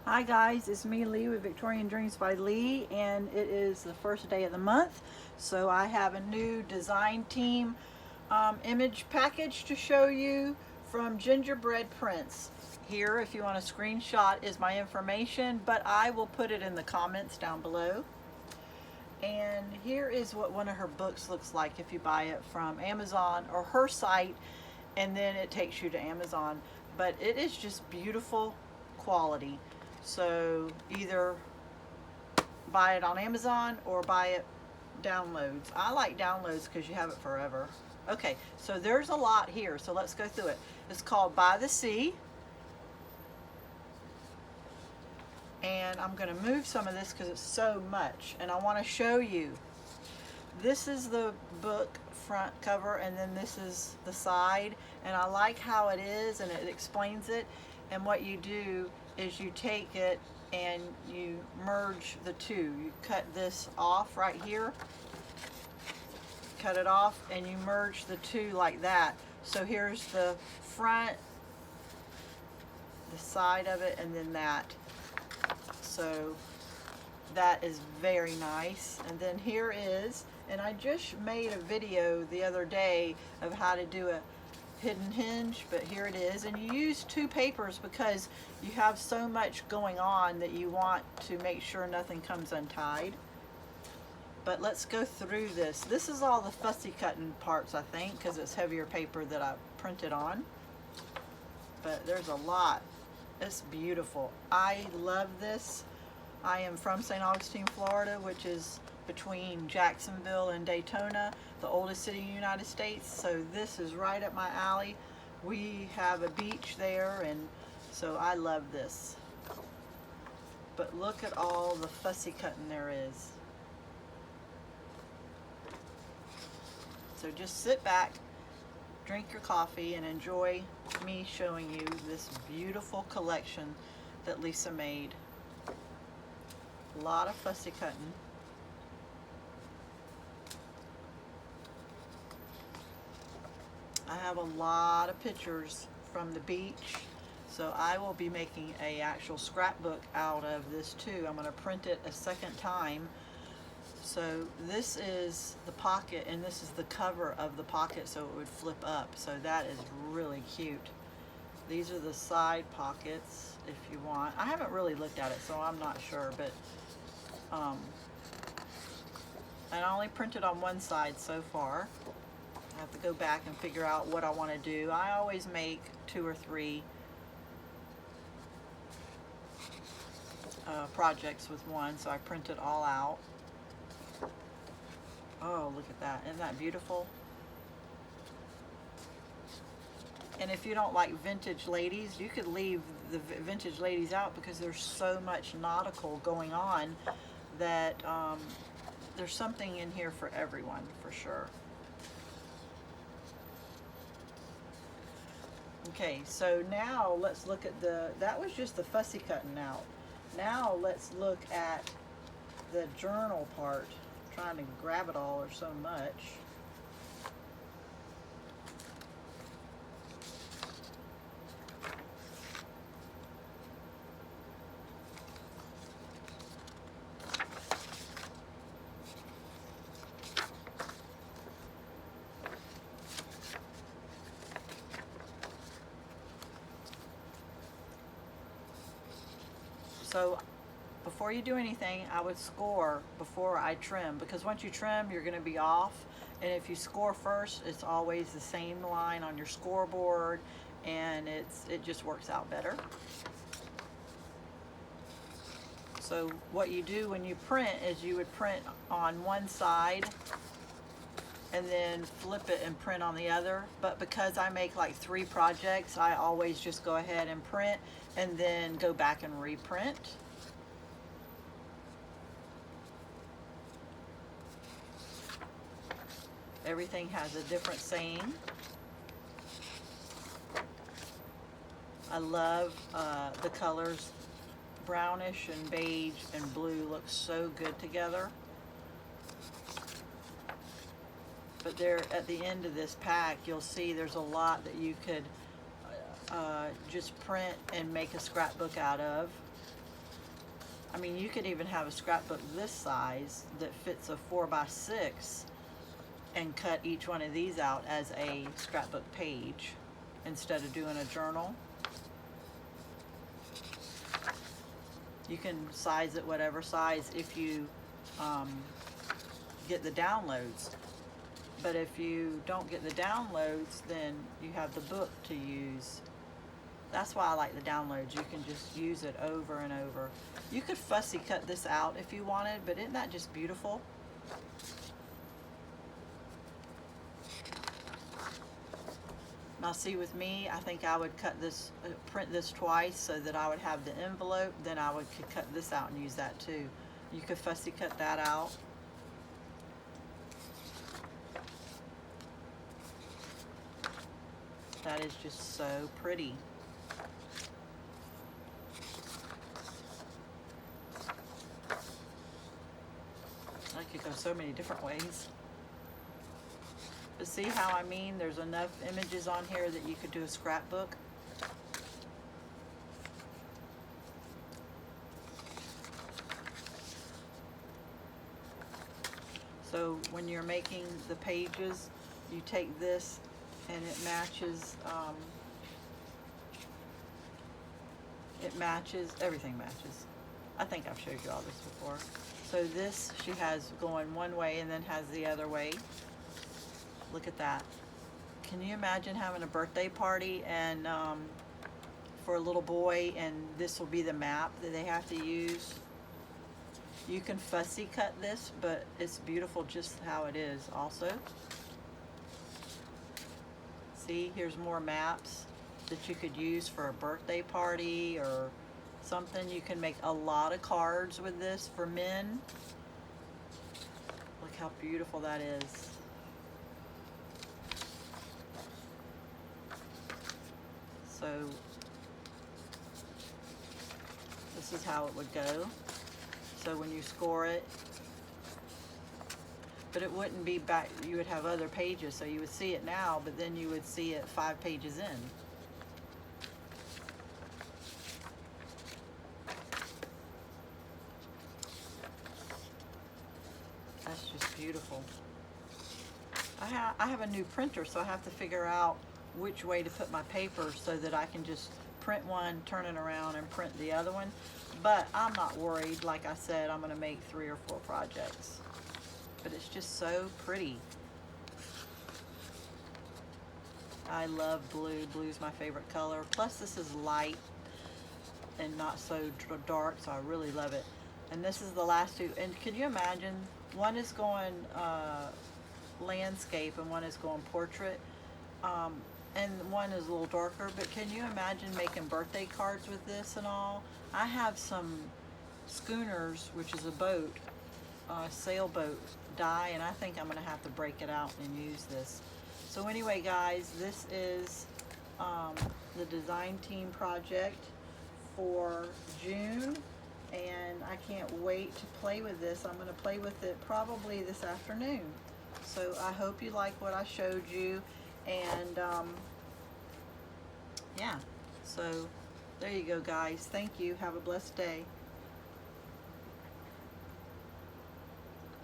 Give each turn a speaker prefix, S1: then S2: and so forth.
S1: Hi guys, it's me Lee with Victorian Dreams by Lee, and it is the first day of the month, so I have a new design team image package to show you from Gingerbread Prints. Here, if you want a screenshot, is my information, but I will put it in the comments down below. And here is what one of her books looks like if you buy it from Amazon or her site, and then it takes you to Amazon. But it is just beautiful quality. So either buy it on Amazon or buy it downloads. I like downloads because you have it forever. Okay, so there's a lot here, so let's go through it. It's called By the Sea. And I'm going to move some of this because it's so much, and I want to show you. This is the book front cover, and then this is the side, and I like how it is, and it explains it. And what you do is you take it and you merge the two. You cut this off right here, cut it off, and you merge the two like that. So here's the front, the side of it, and then that. So that is very nice. And then here is, and I just made a video the other day of how to do a hidden hinge, but here it is. And you use two papers because you have so much going on that you want to make sure nothing comes untied. But let's go through this. This is all the fussy cutting parts, I think, because it's heavier paper that I printed on. But there's a lot. It's beautiful. I love this. I am from St. Augustine, Florida, which is between Jacksonville and Daytona, the oldest city in the United States. So this is right up my alley. We have a beach there, and so I love this. But look at all the fussy cutting there is. So just sit back, drink your coffee, and enjoy me showing you this beautiful collection that Lisa made. A lot of fussy cutting. I have a lot of pictures from the beach, so I will be making a actual scrapbook out of this too. I'm going to print it a second time. So this is the pocket, and this is the cover of the pocket, so it would flip up. So that is really cute. These are the side pockets if you want. I haven't really looked at it, so I'm not sure, but and I only printed on one side so far. I have to go back and figure out what I want to do. I always make 2 or 3 projects with one, so I print it all out. Oh, look at that. Isn't that beautiful? And if you don't like vintage ladies, you could leave the vintage ladies out because there's so much nautical going on that there's something in here for everyone, for sure. Okay, so now let's look at that was just the fussy cutting out. Now let's look at the journal part. I'm trying to grab it all, there's so much. So before you do anything, I would score before I trim, because once you trim, you're going to be off. And if you score first, it's always the same line on your scoreboard, and it just works out better. So what you do when you print is you would print on one side and then flip it and print on the other. But because I make like 3 projects, I always just go ahead and print and then go back and reprint. Everything has a different saying. I love the colors. Brownish and beige and blue look so good together. But there at the end of this pack, you'll see there's a lot that you could just print and make a scrapbook out of. I mean, you could even have a scrapbook this size that fits a 4x6 and cut each one of these out as a scrapbook page instead of doing a journal. You can size it whatever size if you get the downloads. But if you don't get the downloads, then you have the book to use. That's why I like the downloads. You can just use it over and over. You could fussy cut this out if you wanted, but isn't that just beautiful? Now see, with me, I think I would cut this, print this twice so that I would have the envelope. Then I could cut this out and use that too. You could fussy cut that out. That is just so pretty. I could go so many different ways. But see how I mean? There's enough images on here that you could do a scrapbook. So when you're making the pages, you take this and it matches, everything matches. I think I've showed you all this before. So this she has going one way and then has the other way. Look at that. Can you imagine having a birthday party and for a little boy, and this will be the map that they have to use? You can fussy cut this, but it's beautiful just how it is also. See, here's more maps that you could use for a birthday party or something. You can make a lot of cards with this for men. Look how beautiful that is. So this is how it would go. So when you score it, but it wouldn't be back, you would have other pages, so you would see it now, but then you would see it 5 pages in. That's just beautiful. I have a new printer, so I have to figure out which way to put my paper so that I can just print one, turn it around, and print the other one. But I'm not worried. Like I said, I'm going to make 3 or 4 projects. But it's just so pretty. I love blue. Blue's my favorite color. Plus this is light and not so dark, so I really love it. And this is the last 2. And can you imagine? One is going landscape and one is going portrait. And one is a little darker, but can you imagine making birthday cards with this and all? I have some schooners, which is a boat, sailboat die, and I think I'm gonna have to break it out and use this. So anyway, guys, this is the design team project for June, and I can't wait to play with this. I'm gonna play with it probably this afternoon. So I hope you like what I showed you. And yeah, so there you go, guys. Thank you. Have a blessed day.